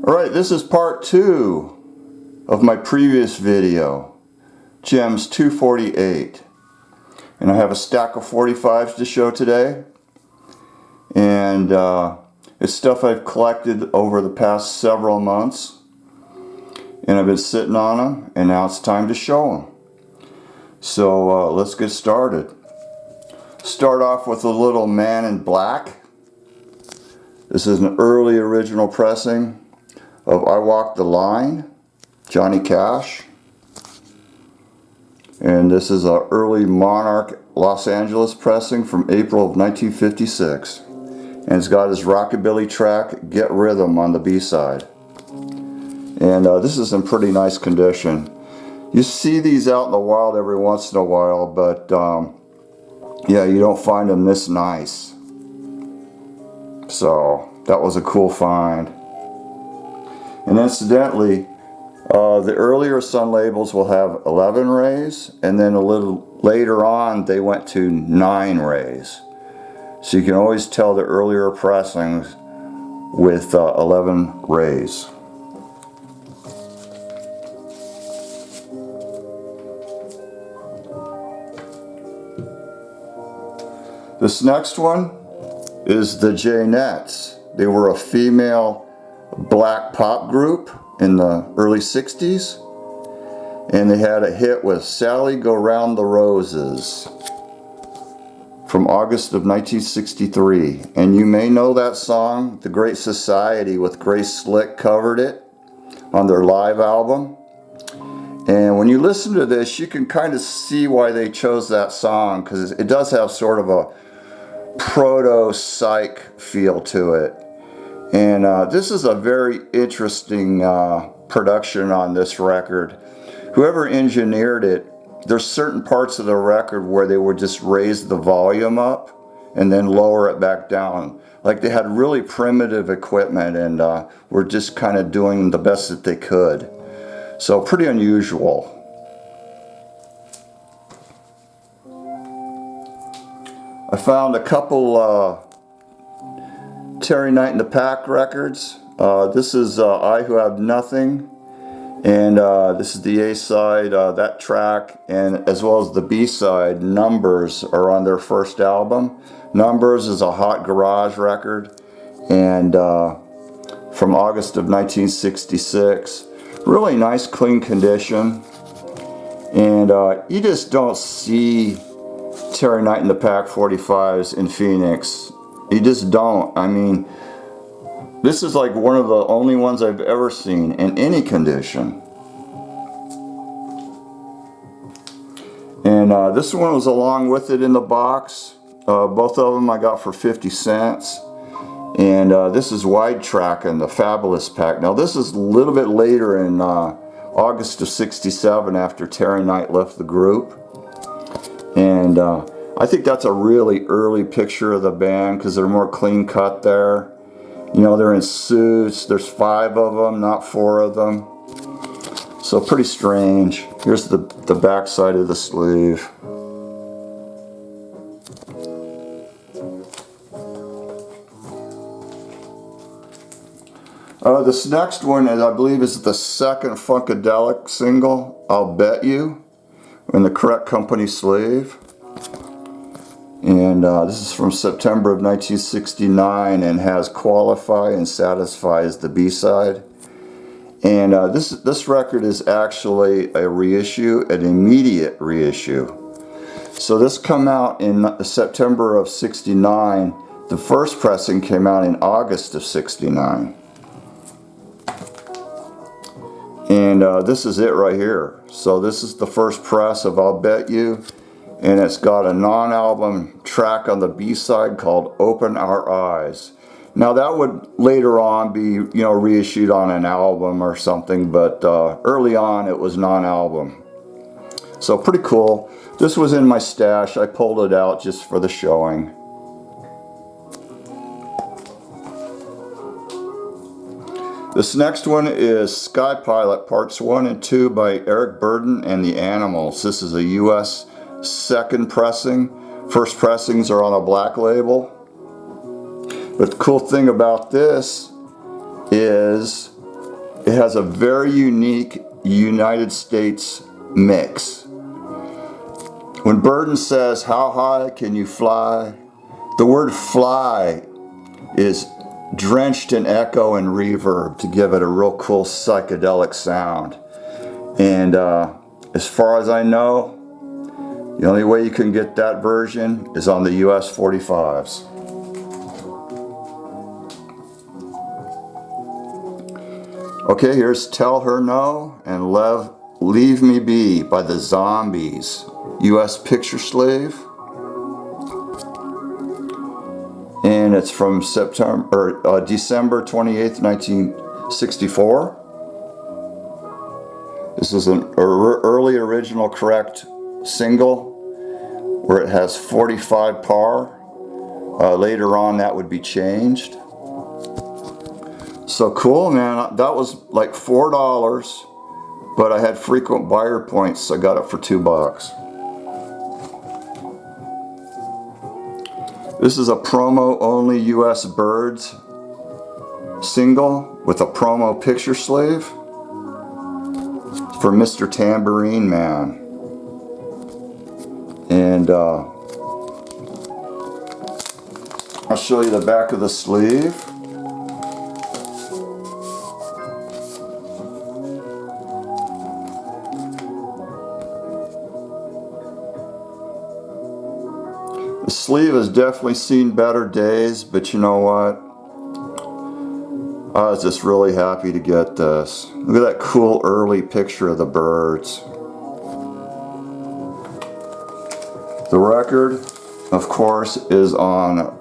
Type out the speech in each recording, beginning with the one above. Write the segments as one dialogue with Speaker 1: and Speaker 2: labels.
Speaker 1: Alright, this is part 2 of my previous video, Gems 248. And I have a stack of 45s to show today. And it's stuff I've collected over the past several months. And I've been sitting on them, and now it's time to show them. So let's get started. Start off with a little Man in Black. This is an early original pressing of I Walk the Line, Johnny Cash. And this is an early Monarch Los Angeles pressing from April of 1956. And it's got his rockabilly track, Get Rhythm, on the B-side. And this is in pretty nice condition. You see these out in the wild every once in a while, but yeah, you don't find them this nice. So that was a cool find. And incidentally, the earlier Sun labels will have 11 rays, and then a little later on they went to 9 rays. So you can always tell the earlier pressings with 11 rays. This next one is the Janettes. They were a female black pop group in the early 60s, and they had a hit with Sally Go Round the Roses from August of 1963. And you may know that song. The Great Society with Grace Slick covered it on their live album. And when you listen to this, you can kind of see why they chose that song, because it does have sort of a proto-psych feel to it. And this is a very interesting production on this record. Whoever engineered it, there's certain parts of the record where they would just raise the volume up and then lower it back down. Like they had really primitive equipment, and were just kind of doing the best that they could. So pretty unusual. I found a couple Terry Knight and the Pack records. This is I Who Have Nothing, and this is the A-side, that track, and as well as the B-side, Numbers, are on their first album. Numbers is a hot garage record, and from August of 1966. Really nice, clean condition, and you just don't see Terry Knight and the Pack 45s in Phoenix. You just don't. I mean, this is like one of the only ones I've ever seen in any condition. And this one was along with it in the box. Both of them I got for 50 cents. And this is Wide Track in the Fabulous Pack. Now this is a little bit later in August of 67, after Terry Knight left the group. And I think that's a really early picture of the band, because they're more clean cut there. You know, they're in suits. There's 5 of them, not 4 of them. So pretty strange. Here's the back side of the sleeve. This next one, is, I believe, is the second Funkadelic single, I'll Bet You, in the correct company sleeve. And this is from September of 1969, and has Qualify and Satisfy as the B-side. And this record is actually a reissue, an immediate reissue. So this came out in September of 69. The first pressing came out in August of 69. And this is it right here. So this is the first press of I'll Bet You. And it's got a non-album track on the B-side called Open Our Eyes. Now that would later on be, you know, reissued on an album or something, but early on it was non-album. So pretty cool. This was in my stash. I pulled it out just for the showing. This next one is Sky Pilot Parts 1 and 2 by Eric Burdon and the Animals. This is a U.S. second pressing. First pressings are on a black label. But the cool thing about this is it has a very unique United States mix. When Burden says, "How high can you fly?" the word fly is drenched in echo and reverb to give it a real cool psychedelic sound. And as far as I know, the only way you can get that version is on the US 45s. Okay, here's Tell Her No and Leave Me Be by the Zombies, US Picture Slave. And it's from December 28th, 1964. This is an early original correct single where it has 45 par. Later on that would be changed. So cool, man. That was like $4, but I had frequent buyer points, so I got it for $2. This is a promo only US Birds single with a promo picture slave for Mr. Tambourine Man. And I'll show you the back of the sleeve. The sleeve has definitely seen better days, but you know what? I was just really happy to get this. Look at that cool early picture of the birds. The record, of course, is on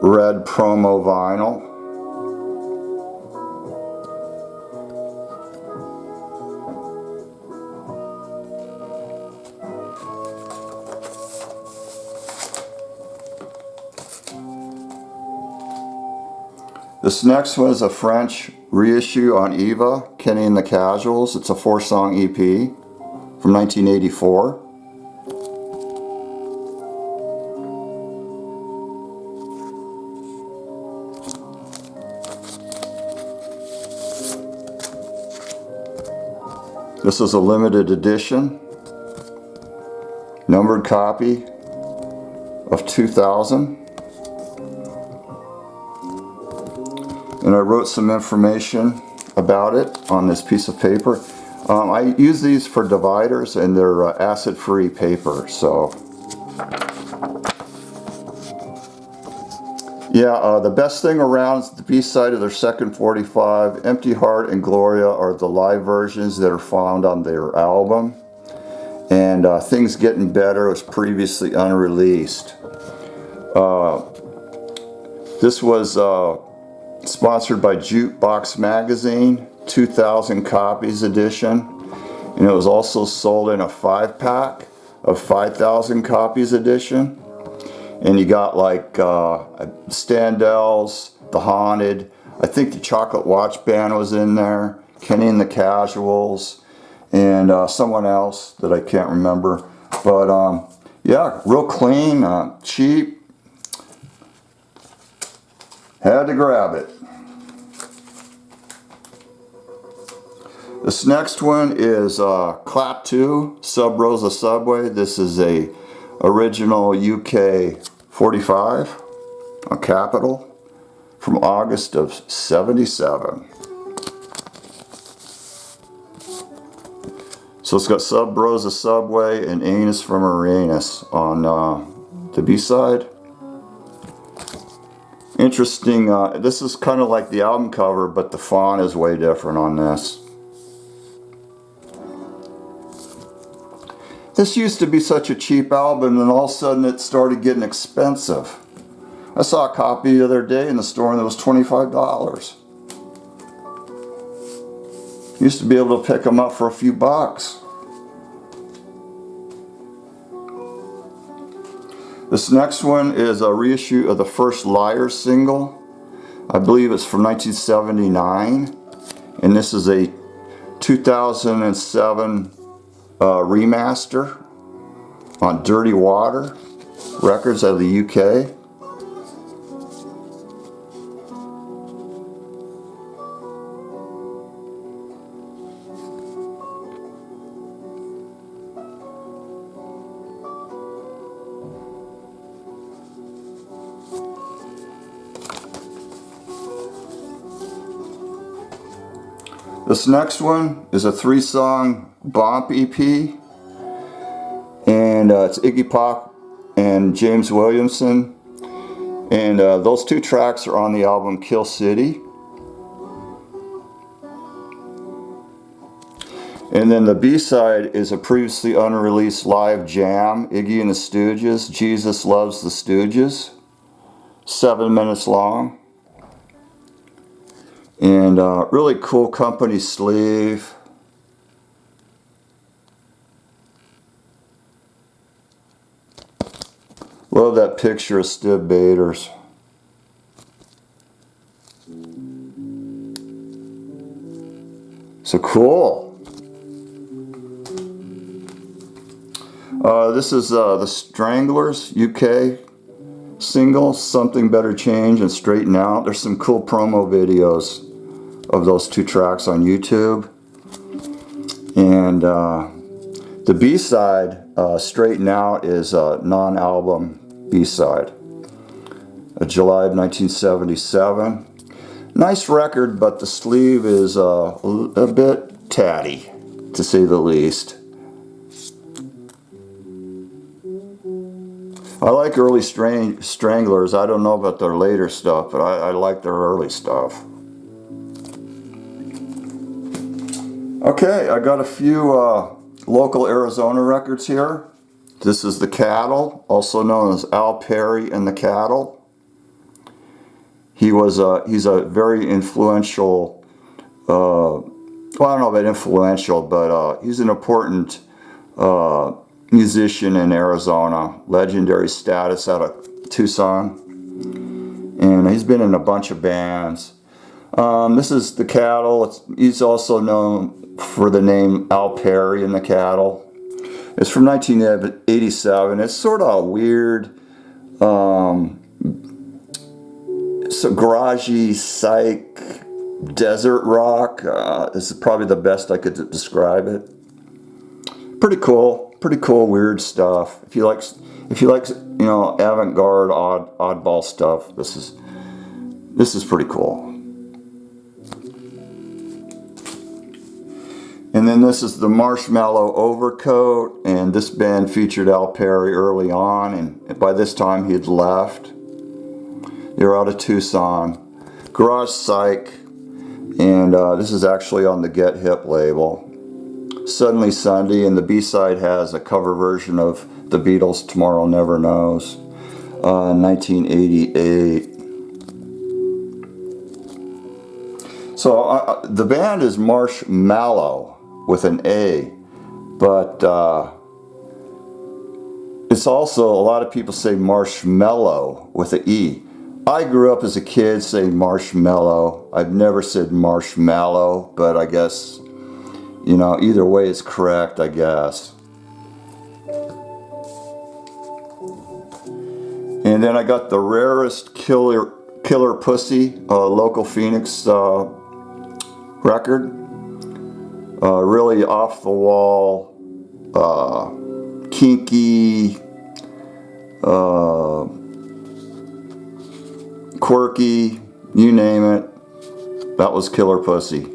Speaker 1: red promo vinyl. This next one is a French reissue on Eva, Kenny and the Casuals. It's a 4-song EP from 1984. This is a limited edition, numbered copy of 2000. And I wrote some information about it on this piece of paper. I use these for dividers, and they're acid-free paper, so. Yeah, the best thing around is the B-side of their second 45. Empty Heart and Gloria are the live versions that are found on their album. And Things Getting Better was previously unreleased. This was sponsored by Jukebox Magazine, 2,000 copies edition. And it was also sold in a 5-pack of 5,000 copies edition. And you got like Standells, The Haunted, I think the Chocolate Watch Band was in there, Kenny and the Casuals, and someone else that I can't remember. But yeah, real clean, cheap. Had to grab it. This next one is Clap 2, Sub Rosa Subway. This is a original UK 45, a Capital, from August of '77. So it's got Sub Rosa Subway and Anus from Uranus on the B-side. Interesting, this is kind of like the album cover, but the font is way different on this. This used to be such a cheap album, and all of a sudden it started getting expensive. I saw a copy the other day in the store and it was $25. Used to be able to pick them up for a few bucks. This next one is a reissue of the first Liars single. I believe it's from 1979. And this is a 2007 remaster on Dirty Water Records out of the UK. This next one is a 3-song Bomp EP, and it's Iggy Pop and James Williamson, and those 2 tracks are on the album Kill City. And then the B-side is a previously unreleased live jam, Iggy and the Stooges, Jesus Loves the Stooges, 7 minutes long. And really cool company sleeve. Love that picture of Stib Baders. So cool. This is the Stranglers UK single, Something Better Change and Straighten Out. There's some cool promo videos of those 2 tracks on YouTube. And the B-side, Straighten Out, is a non-album B-side. July of 1977. Nice record, but the sleeve is a bit tatty, to say the least. I like early Stranglers. I don't know about their later stuff, but I like their early stuff. Okay, I got a few local Arizona records here. This is The Cattle, also known as Al Perry and the Cattle. He's a very influential, well, I don't know about influential, but he's an important musician in Arizona, legendary status out of Tucson, and he's been in a bunch of bands. This is The Cattle. He's also known for the name Al Perry and the Cattle. It's from 1987. It's sort of weird, it's a garagey, psych, desert rock. This is probably the best I could describe it. Pretty cool, weird stuff. If you like, you know, avant-garde, oddball stuff, this is pretty cool. And then this is the Marshmallow Overcoat, and this band featured Al Perry early on, and by this time he had left. They're out of Tucson. Garage Psych, and this is actually on the Get Hip label. Suddenly Sunday, and the B-side has a cover version of the Beatles' Tomorrow Never Knows, 1988. So the band is Marshmallow with an A, but it's also, a lot of people say marshmallow with an E. I grew up as a kid saying marshmallow. I've never said marshmallow, but I guess, you know, either way is correct, I guess. And then I got the Rarest Killer Pussy, local Phoenix record. Really off the wall, kinky, quirky, you name it. That was Killer Pussy.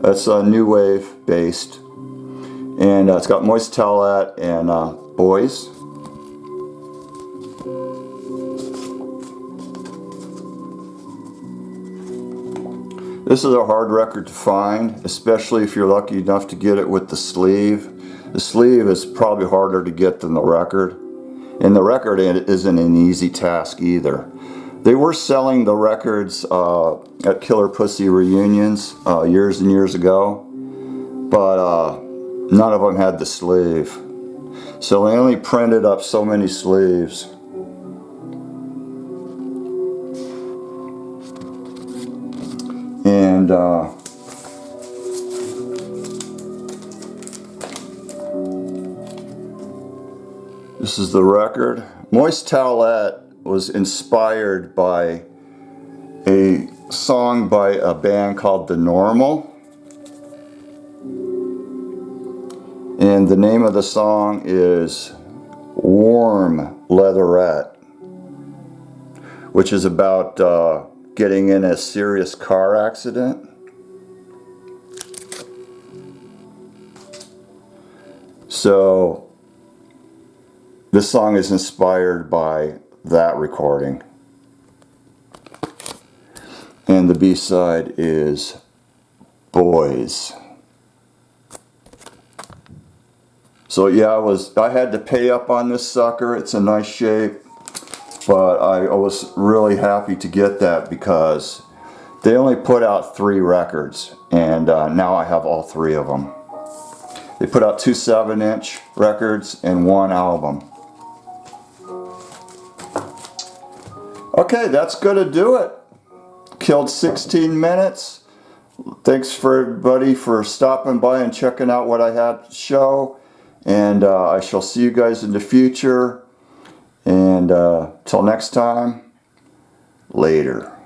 Speaker 1: That's new wave based, and it's got Moist Towelette and Boys. This is a hard record to find, especially if you're lucky enough to get it with the sleeve. The sleeve is probably harder to get than the record, and the record isn't an easy task either. They were selling the records at Killer Pussy reunions years and years ago, but none of them had the sleeve. So they only printed up so many sleeves. And this is the record. Moist Towelette was inspired by a song by a band called The Normal. And the name of the song is Warm Leatherette, which is about getting in a serious car accident. So this song is inspired by that recording. And the B-side is Boys. So yeah, I had to pay up on this sucker. It's a nice shape, but I was really happy to get that because they only put out 3 records, and now I have all 3 of them. They put out 2 7-inch records and 1 album. Okay, that's gonna do it. Killed 16 minutes. Thanks for everybody for stopping by and checking out what I had to show. And I shall see you guys in the future. And till next time, later.